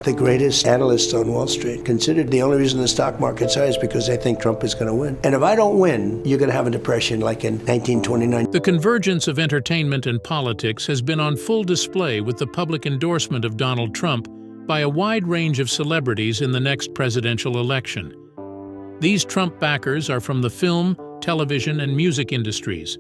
The greatest analysts on Wall Street considered the only reason the stock market's high is because they think Trump is going to win. And if I don't win, you're going to have a depression like in 1929. The convergence of entertainment and politics has been on full display with the public endorsement of Donald Trump by a wide range of celebrities in the next presidential election. These Trump backers are from the film, television, and music industries,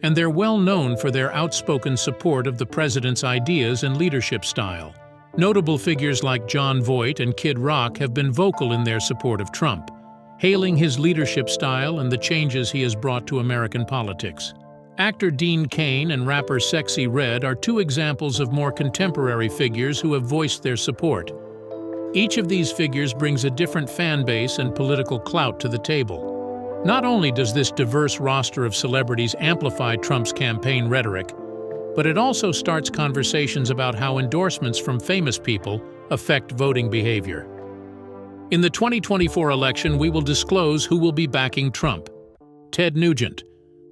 and they're well known for their outspoken support of the president's ideas and leadership style. Notable figures like Jon Voight and Kid Rock have been vocal in their support of Trump, hailing his leadership style and the changes he has brought to American politics. Actor Dean Cain and rapper Sexy Red are two examples of more contemporary figures who have voiced their support. Each of these figures brings a different fan base and political clout to the table. Not only does this diverse roster of celebrities amplify Trump's campaign rhetoric, but it also starts conversations about how endorsements from famous people affect voting behavior. In the 2024 election, we will disclose who will be backing Trump. Ted Nugent.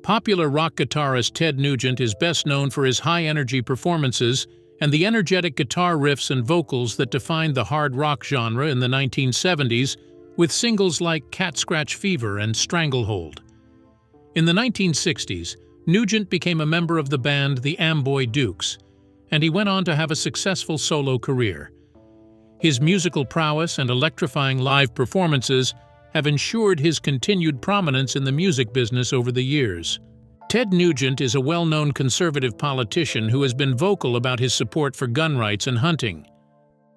Popular rock guitarist Ted Nugent is best known for his high-energy performances and the energetic guitar riffs and vocals that defined the hard rock genre in the 1970s, with singles like Cat Scratch Fever and Stranglehold. In the 1960s, Nugent became a member of the band the Amboy Dukes, and he went on to have a successful solo career. His musical prowess and electrifying live performances have ensured his continued prominence in the music business over the years. Ted Nugent is a well-known conservative politician who has been vocal about his support for gun rights and hunting.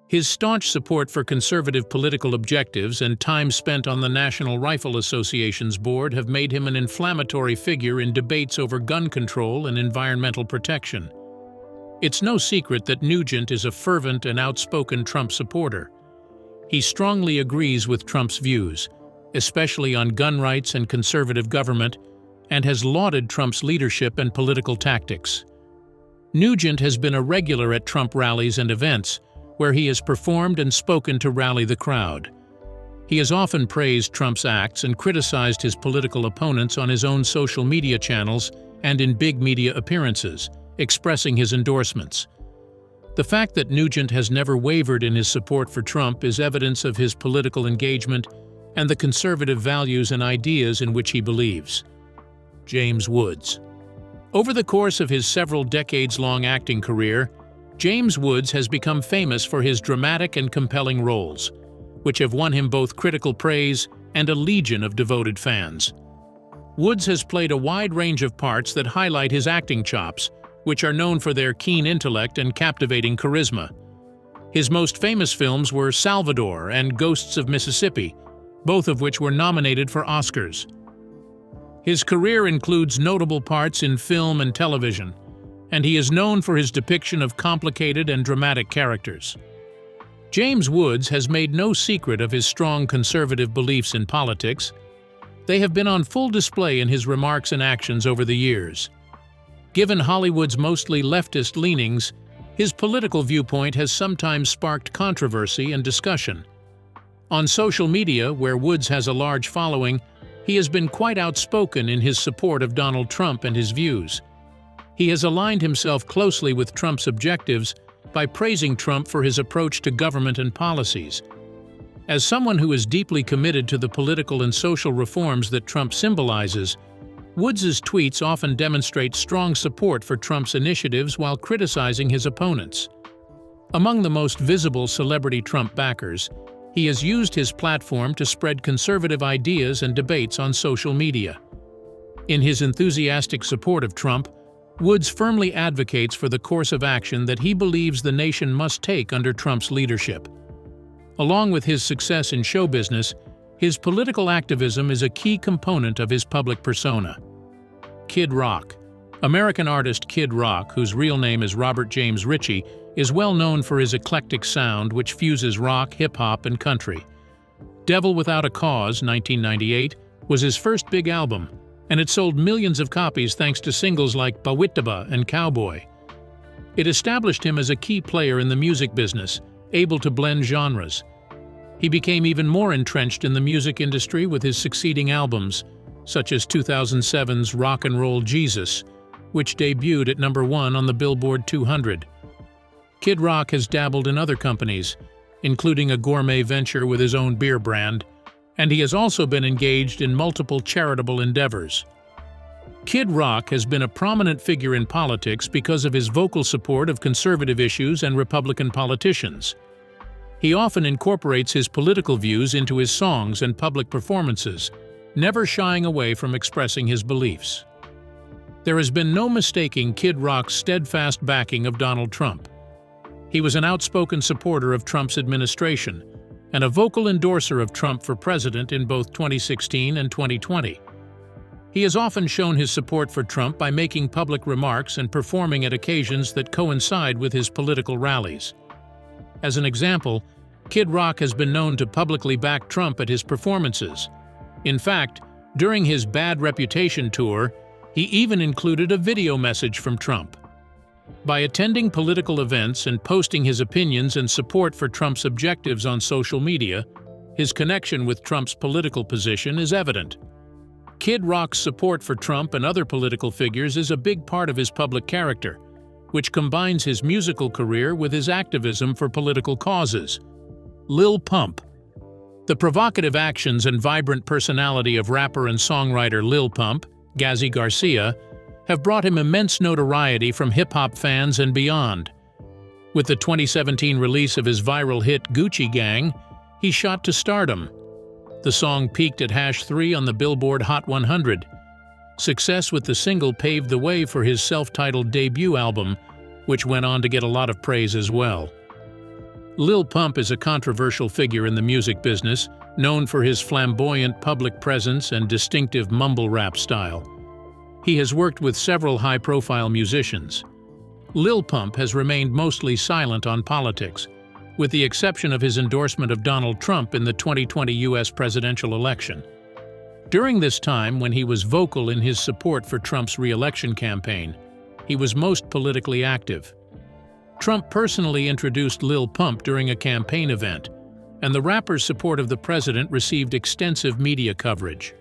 His staunch support for conservative political objectives and time spent on the National Rifle Association's board have made him an inflammatory figure in debates over gun control and environmental protection. It's no secret that Nugent is a fervent and outspoken Trump supporter. He strongly agrees with Trump's views, especially on gun rights and conservative government, and has lauded Trump's leadership and political tactics. Nugent has been a regular at Trump rallies and events, where he has performed and spoken to rally the crowd. He has often praised Trump's acts and criticized his political opponents on his own social media channels and in big media appearances, expressing his endorsements. The fact that Nugent has never wavered in his support for Trump is evidence of his political engagement and the conservative values and ideas in which he believes. James Woods. Over the course of his several decades-long acting career, James Woods has become famous for his dramatic and compelling roles, which have won him both critical praise and a legion of devoted fans. Woods has played a wide range of parts that highlight his acting chops, which are known for their keen intellect and captivating charisma. His most famous films were Salvador and Ghosts of Mississippi, both of which were nominated for Oscars. His career includes notable parts in film and television, and he is known for his depiction of complicated and dramatic characters. James Woods has made no secret of his strong conservative beliefs in politics. They have been on full display in his remarks and actions over the years. Given Hollywood's mostly leftist leanings, his political viewpoint has sometimes sparked controversy and discussion. On social media, where Woods has a large following, he has been quite outspoken in his support of Donald Trump and his views. He has aligned himself closely with Trump's objectives by praising Trump for his approach to government and policies. As someone who is deeply committed to the political and social reforms that Trump symbolizes, Woods's tweets often demonstrate strong support for Trump's initiatives while criticizing his opponents. Among the most visible celebrity Trump backers, he has used his platform to spread conservative ideas and debates on social media. In his enthusiastic support of Trump, Woods firmly advocates for the course of action that he believes the nation must take under Trump's leadership. Along with his success in show business, his political activism is a key component of his public persona. Kid Rock. American artist Kid Rock, whose real name is Robert James Ritchie, is well known for his eclectic sound which fuses rock, hip-hop, and country. Devil Without a Cause, 1998, was his first big album, and it sold millions of copies thanks to singles like Bawittaba and Cowboy. It established him as a key player in the music business, able to blend genres. He became even more entrenched in the music industry with his succeeding albums, such as 2007's Rock and Roll Jesus, which debuted at #1 on the Billboard 200. Kid Rock has dabbled in other companies, including a gourmet venture with his own beer brand, and he has also been engaged in multiple charitable endeavors. Kid Rock has been a prominent figure in politics because of his vocal support of conservative issues and Republican politicians. He often incorporates his political views into his songs and public performances, never shying away from expressing his beliefs. There has been no mistaking Kid Rock's steadfast backing of Donald Trump. He was an outspoken supporter of Trump's administration and a vocal endorser of Trump for president in both 2016 and 2020. He has often shown his support for Trump by making public remarks and performing at occasions that coincide with his political rallies. As an example, Kid Rock has been known to publicly back Trump at his performances. In fact, during his Bad Reputation tour, he even included a video message from Trump. By attending political events and posting his opinions and support for Trump's objectives on social media, his connection with Trump's political position is evident. Kid Rock's support for Trump and other political figures is a big part of his public character, which combines his musical career with his activism for political causes. Lil Pump. The provocative actions and vibrant personality of rapper and songwriter Lil Pump, Gazi Garcia, have brought him immense notoriety from hip-hop fans and beyond. With the 2017 release of his viral hit Gucci Gang, he shot to stardom. The song peaked at #3 on the Billboard Hot 100. Success with the single paved the way for his self-titled debut album, which went on to get a lot of praise as well. Lil Pump is a controversial figure in the music business, known for his flamboyant public presence and distinctive mumble rap style. He has worked with several high-profile musicians. Lil Pump has remained mostly silent on politics, with the exception of his endorsement of Donald Trump in the 2020 U.S. presidential election. During this time, when he was vocal in his support for Trump's re-election campaign, he was most politically active. Trump personally introduced Lil Pump during a campaign event, and the rapper's support of the president received extensive media coverage.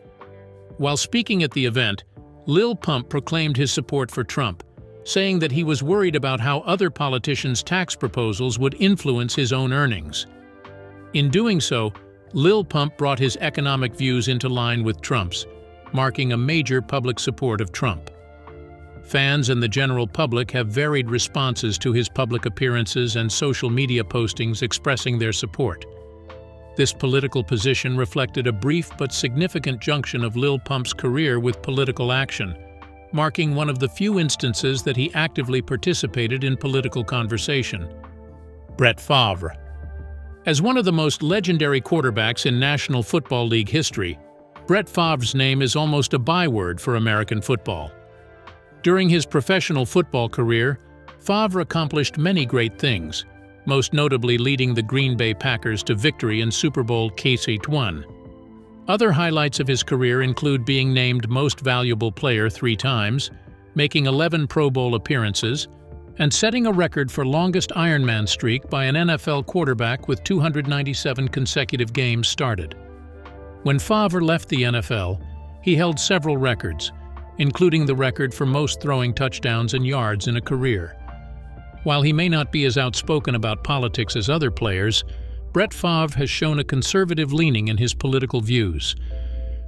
While speaking at the event, Lil Pump proclaimed his support for Trump, saying that he was worried about how other politicians' tax proposals would influence his own earnings. In doing so, Lil Pump brought his economic views into line with Trump's, marking a major public support of Trump. Fans and the general public have varied responses to his public appearances and social media postings expressing their support. This political position reflected a brief but significant junction of Lil Pump's career with political action, marking one of the few instances that he actively participated in political conversation. Brett Favre. As one of the most legendary quarterbacks in National Football League history, Brett Favre's name is almost a byword for American football. During his professional football career, Favre accomplished many great things, most notably leading the Green Bay Packers to victory in Super Bowl LI. Other highlights of his career include being named Most Valuable Player 3 times, making 11 Pro Bowl appearances, and setting a record for longest Ironman streak by an NFL quarterback with 297 consecutive games started. When Favre left the NFL, he held several records, including the record for most throwing touchdowns and yards in a career. While he may not be as outspoken about politics as other players, Brett Favre has shown a conservative leaning in his political views.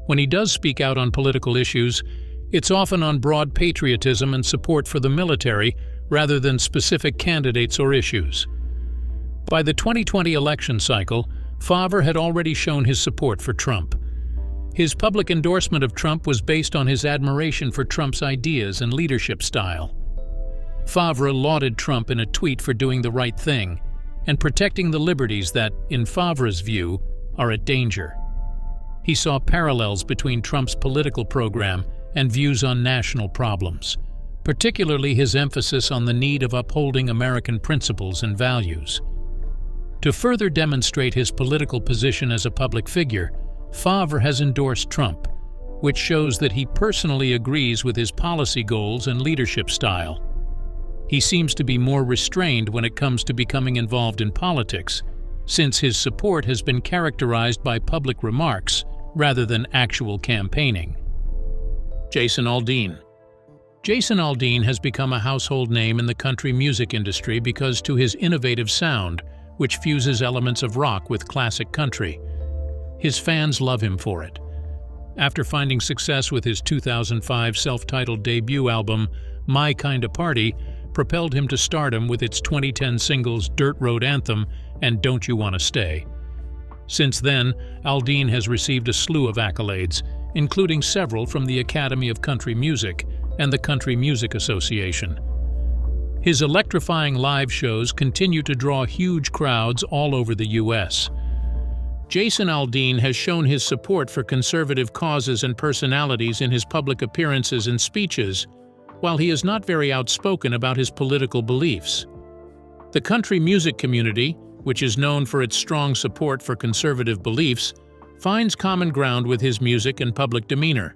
When he does speak out on political issues, it's often on broad patriotism and support for the military rather than specific candidates or issues. By the 2020 election cycle, Favre had already shown his support for Trump. His public endorsement of Trump was based on his admiration for Trump's ideas and leadership style. Favre lauded Trump in a tweet for doing the right thing and protecting the liberties that, in Favre's view, are at danger. He saw parallels between Trump's political program and views on national problems, particularly his emphasis on the need of upholding American principles and values. To further demonstrate his political position as a public figure, Favre has endorsed Trump, which shows that he personally agrees with his policy goals and leadership style. He seems to be more restrained when it comes to becoming involved in politics, since his support has been characterized by public remarks rather than actual campaigning. Jason Aldean. Jason Aldean has become a household name in the country music industry because to his innovative sound, which fuses elements of rock with classic country. His fans love him for it. After finding success with his 2005 self-titled debut album, My Kinda Party propelled him to stardom with its 2010 singles Dirt Road Anthem and Don't You Wanna Stay. Since then, Aldean has received a slew of accolades, including several from the Academy of Country Music and the Country Music Association. His electrifying live shows continue to draw huge crowds all over the U.S. Jason Aldean has shown his support for conservative causes and personalities in his public appearances and speeches, while he is not very outspoken about his political beliefs. The country music community, which is known for its strong support for conservative beliefs, finds common ground with his music and public demeanor.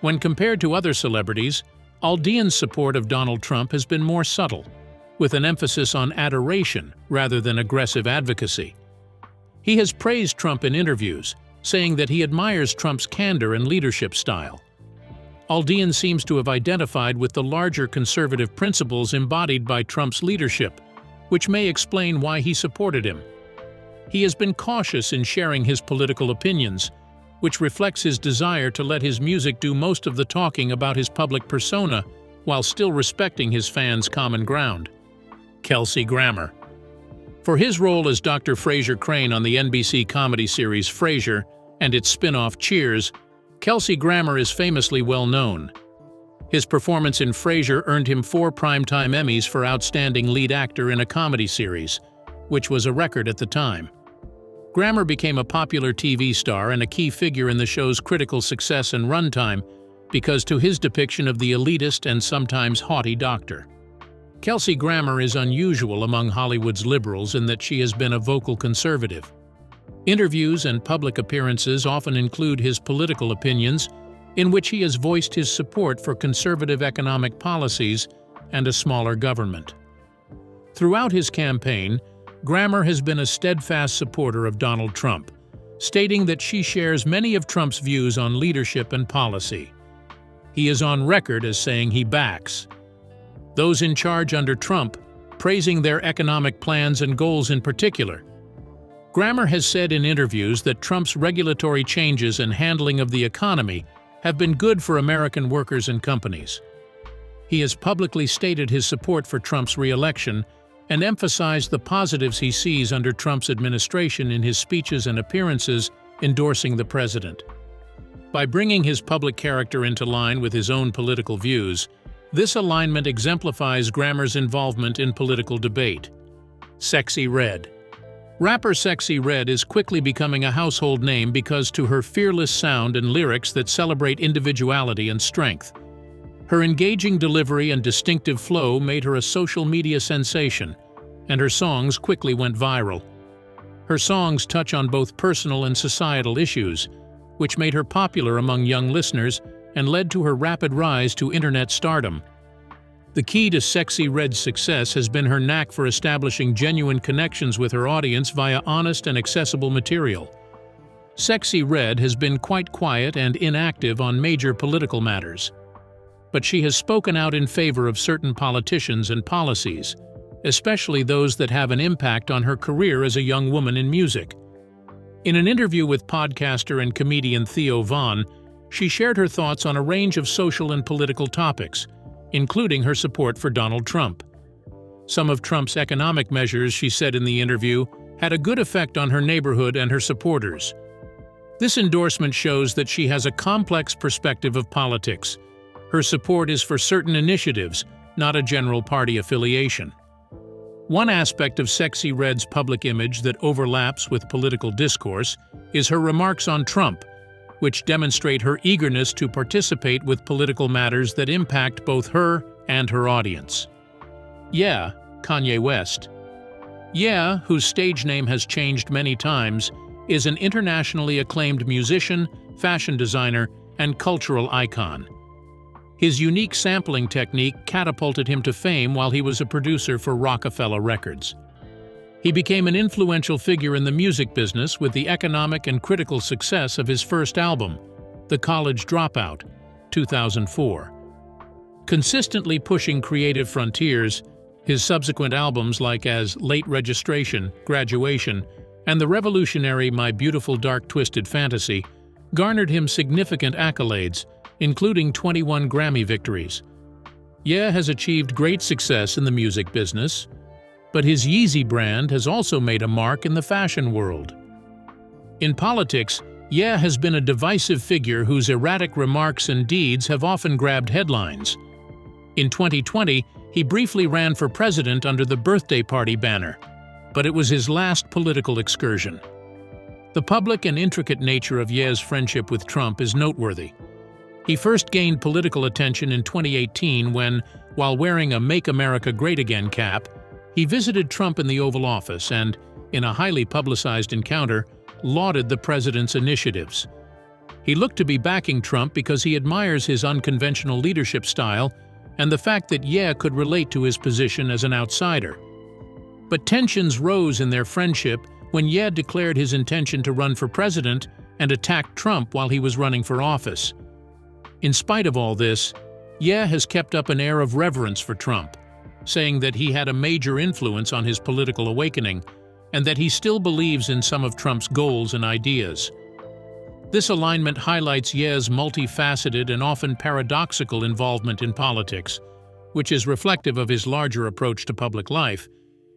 When compared to other celebrities, Aldean's support of Donald Trump has been more subtle, with an emphasis on adoration rather than aggressive advocacy. He has praised Trump in interviews, saying that he admires Trump's candor and leadership style. Aldean seems to have identified with the larger conservative principles embodied by Trump's leadership, which may explain why he supported him. He has been cautious in sharing his political opinions, which reflects his desire to let his music do most of the talking about his public persona while still respecting his fans' common ground. Kelsey Grammer. For his role as Dr. Frasier Crane on the NBC comedy series Frasier and its spin-off Cheers, Kelsey Grammer is famously well known. His performance in Frasier earned him 4 Primetime Emmys for Outstanding Lead Actor in a Comedy Series, which was a record at the time. Grammer became a popular TV star and a key figure in the show's critical success and runtime because to his depiction of the elitist and sometimes haughty doctor. Kelsey Grammer is unusual among Hollywood's liberals in that she has been a vocal conservative. Interviews and public appearances often include his political opinions, in which he has voiced his support for conservative economic policies and a smaller government. Throughout his campaign, Grammer has been a steadfast supporter of Donald Trump, stating that she shares many of Trump's views on leadership and policy. He is on record as saying he backs those in charge under Trump, praising their economic plans and goals in particular. Grammer has said in interviews that Trump's regulatory changes and handling of the economy have been good for American workers and companies. He has publicly stated his support for Trump's re-election and emphasized the positives he sees under Trump's administration in his speeches and appearances endorsing the president. By bringing his public character into line with his own political views, this alignment exemplifies Grammer's involvement in political debate. Sexy Red. Rapper Sexy Red is quickly becoming a household name because to her fearless sound and lyrics that celebrate individuality and strength. Her engaging delivery and distinctive flow made her a social media sensation, and her songs quickly went viral. Her songs touch on both personal and societal issues, which made her popular among young listeners and led to her rapid rise to internet stardom. The key to Sexy Red's success has been her knack for establishing genuine connections with her audience via honest and accessible material. Sexy Red has been quite quiet and inactive on major political matters, but she has spoken out in favor of certain politicians and policies, especially those that have an impact on her career as a young woman in music. In an interview with podcaster and comedian Theo Von, she shared her thoughts on a range of social and political topics, including her support for Donald Trump. Some of Trump's economic measures, she said in the interview, had a good effect on her neighborhood and her supporters. This endorsement shows that she has a complex perspective of politics. Her support is for certain initiatives, not a general party affiliation. One aspect of Sexy Red's public image that overlaps with political discourse is her remarks on Trump, which demonstrate her eagerness to participate with political matters that impact both her and her audience. Yeah, Kanye West. Yeah, whose stage name has changed many times, is an internationally acclaimed musician, fashion designer, and cultural icon. His unique sampling technique catapulted him to fame while he was a producer for Rockefeller Records. He became an influential figure in the music business with the economic and critical success of his first album, The College Dropout, 2004. Consistently pushing creative frontiers, His subsequent albums, like as Late Registration, Graduation, and the revolutionary My Beautiful Dark Twisted Fantasy, garnered him significant accolades, including 21 Grammy victories. Ye has achieved great success in the music business, but his Yeezy brand has also made a mark in the fashion world. In politics, Ye has been a divisive figure whose erratic remarks and deeds have often grabbed headlines. In 2020, he briefly ran for president under the birthday party banner, but it was his last political excursion. The public and intricate nature of Ye's friendship with Trump is noteworthy. He first gained political attention in 2018 when, while wearing a Make America Great Again cap, he visited Trump in the Oval Office and, in a highly publicized encounter, lauded the president's initiatives. He looked to be backing Trump because he admires his unconventional leadership style and the fact that Ye could relate to his position as an outsider. But tensions rose in their friendship when Ye declared his intention to run for president and attacked Trump while he was running for office. In spite of all this, Ye has kept up an air of reverence for Trump, saying that he had a major influence on his political awakening and that he still believes in some of Trump's goals and ideas. This alignment highlights Ye's multifaceted and often paradoxical involvement in politics, which is reflective of his larger approach to public life.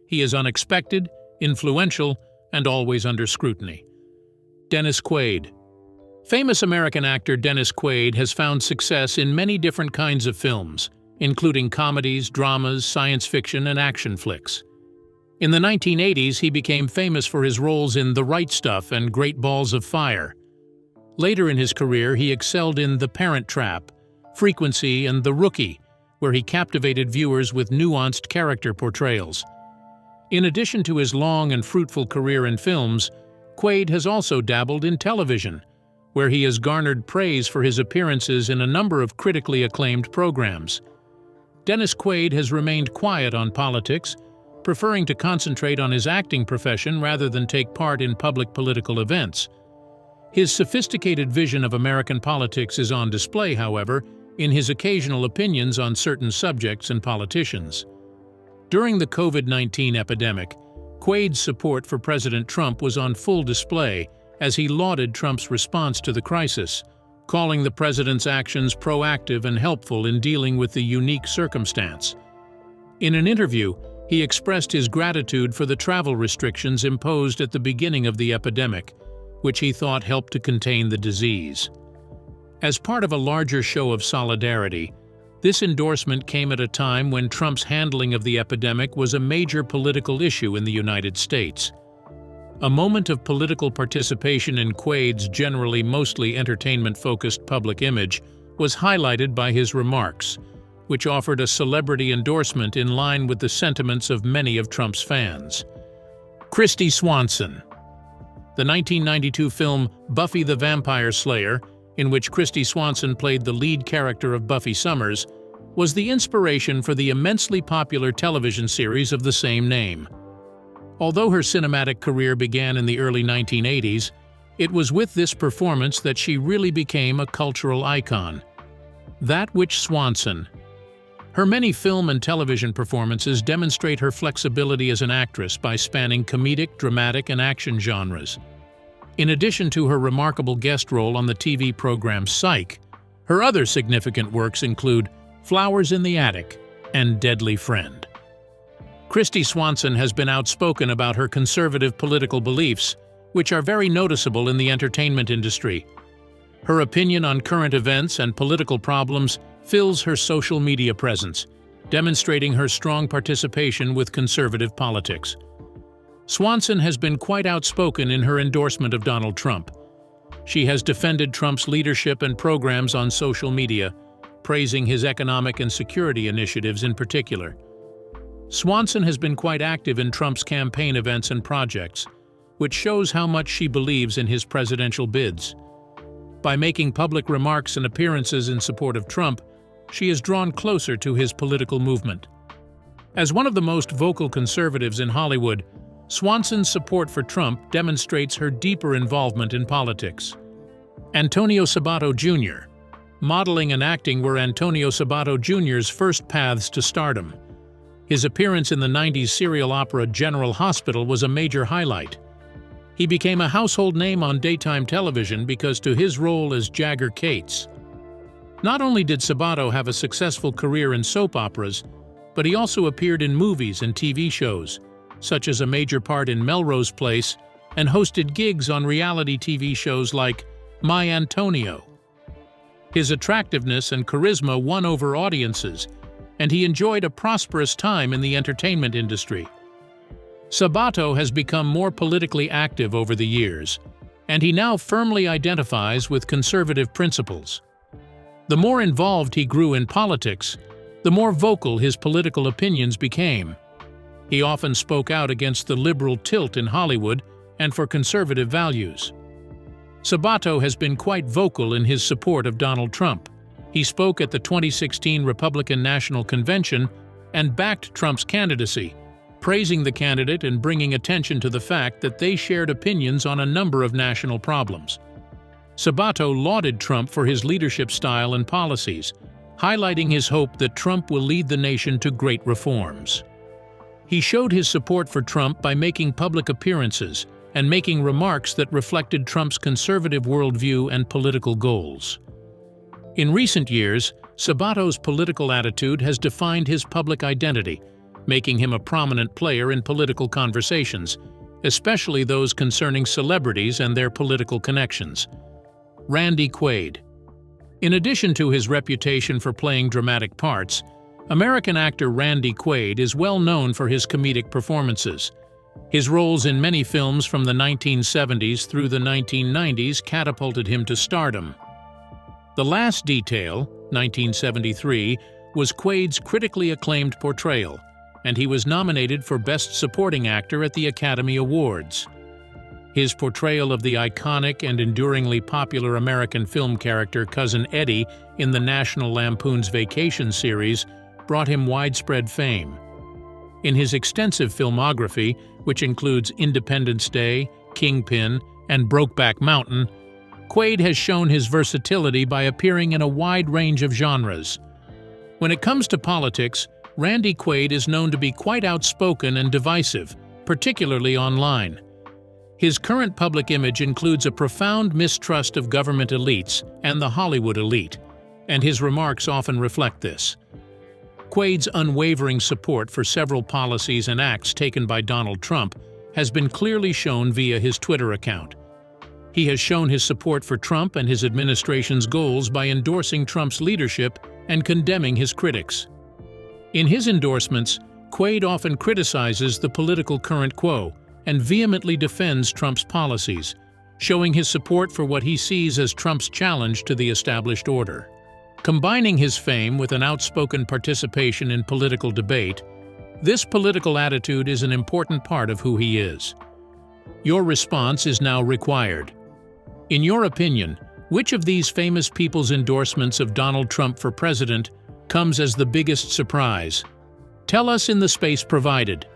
He is unexpected, influential, and always under scrutiny. Dennis Quaid. Famous American actor Dennis Quaid has found success in many different kinds of films, including comedies, dramas, science fiction, and action flicks. In the 1980s, he became famous for his roles in The Right Stuff and Great Balls of Fire. Later in his career, he excelled in The Parent Trap, Frequency, and The Rookie, where he captivated viewers with nuanced character portrayals. In addition to his long and fruitful career in films, Quaid has also dabbled in television, where he has garnered praise for his appearances in a number of critically acclaimed programs. Dennis Quaid has remained quiet on politics, preferring to concentrate on his acting profession rather than take part in public political events. His sophisticated vision of American politics is on display, however, in his occasional opinions on certain subjects and politicians. During the COVID-19 epidemic, Quaid's support for President Trump was on full display as he lauded Trump's response to the crisis, calling the president's actions proactive and helpful in dealing with the unique circumstance. In an interview, he expressed his gratitude for the travel restrictions imposed at the beginning of the epidemic, which he thought helped to contain the disease. As part of a larger show of solidarity, this endorsement came at a time when Trump's handling of the epidemic was a major political issue in the United States. A moment of political participation in Quaid's generally mostly entertainment-focused public image was highlighted by his remarks, which offered a celebrity endorsement in line with the sentiments of many of Trump's fans. Christy Swanson. The 1992 film Buffy the Vampire Slayer, in which Christy Swanson played the lead character of Buffy Summers, was the inspiration for the immensely popular television series of the same name. Although her cinematic career began in the early 1980s, it was with this performance that she really became a cultural icon. That which Swanson. Her many film and television performances demonstrate her flexibility as an actress by spanning comedic, dramatic, and action genres. In addition to her remarkable guest role on the TV program Psych, her other significant works include Flowers in the Attic and Deadly Friend. Christy Swanson has been outspoken about her conservative political beliefs, which are very noticeable in the entertainment industry. Her opinion on current events and political problems fills her social media presence, demonstrating her strong participation with conservative politics. Swanson has been quite outspoken in her endorsement of Donald Trump. She has defended Trump's leadership and programs on social media, praising his economic and security initiatives in particular. Swanson has been quite active in Trump's campaign events and projects, which shows how much she believes in his presidential bids. By making public remarks and appearances in support of Trump, she is drawn closer to his political movement. As one of the most vocal conservatives in Hollywood, Swanson's support for Trump demonstrates her deeper involvement in politics. Antonio Sabato Jr. Modeling and acting were Antonio Sabato Jr.'s first paths to stardom. His appearance in the 90s serial opera General Hospital was a major highlight. He became a household name on daytime television because to his role as Jagger Cates. Not only did Sabato have a successful career in soap operas, but he also appeared in movies and TV shows, such as a major part in Melrose Place, and hosted gigs on reality TV shows like My Antonio. His attractiveness and charisma won over audiences, and he enjoyed a prosperous time in the entertainment industry. Sabato has become more politically active over the years, and he now firmly identifies with conservative principles. The more involved he grew in politics, the more vocal his political opinions became. He often spoke out against the liberal tilt in Hollywood and for conservative values. Sabato has been quite vocal in his support of Donald Trump. He spoke at the 2016 Republican National Convention and backed Trump's candidacy, praising the candidate and bringing attention to the fact that they shared opinions on a number of national problems. Sabato lauded Trump for his leadership style and policies, highlighting his hope that Trump will lead the nation to great reforms. He showed his support for Trump by making public appearances and making remarks that reflected Trump's conservative worldview and political goals. In recent years, Sabato's political attitude has defined his public identity, making him a prominent player in political conversations, especially those concerning celebrities and their political connections. Randy Quaid. In addition to his reputation for playing dramatic parts, American actor Randy Quaid is well known for his comedic performances. His roles in many films from the 1970s through the 1990s catapulted him to stardom. The Last Detail, 1973, was Quaid's critically acclaimed portrayal, and he was nominated for Best Supporting Actor at the Academy Awards. His portrayal of the iconic and enduringly popular American film character Cousin Eddie in the National Lampoon's Vacation series brought him widespread fame. In his extensive filmography, which includes Independence Day, Kingpin, and Brokeback Mountain, Quaid has shown his versatility by appearing in a wide range of genres. When it comes to politics, Randy Quaid is known to be quite outspoken and divisive, particularly online. His current public image includes a profound mistrust of government elites and the Hollywood elite, and his remarks often reflect this. Quaid's unwavering support for several policies and acts taken by Donald Trump has been clearly shown via his Twitter account. He has shown his support for Trump and his administration's goals by endorsing Trump's leadership and condemning his critics. In his endorsements, Quaid often criticizes the political current quo and vehemently defends Trump's policies, showing his support for what he sees as Trump's challenge to the established order. Combining his fame with an outspoken participation in political debate, this political attitude is an important part of who he is. Your response is now required. In your opinion, which of these famous people's endorsements of Donald Trump for president comes as the biggest surprise? Tell us in the space provided.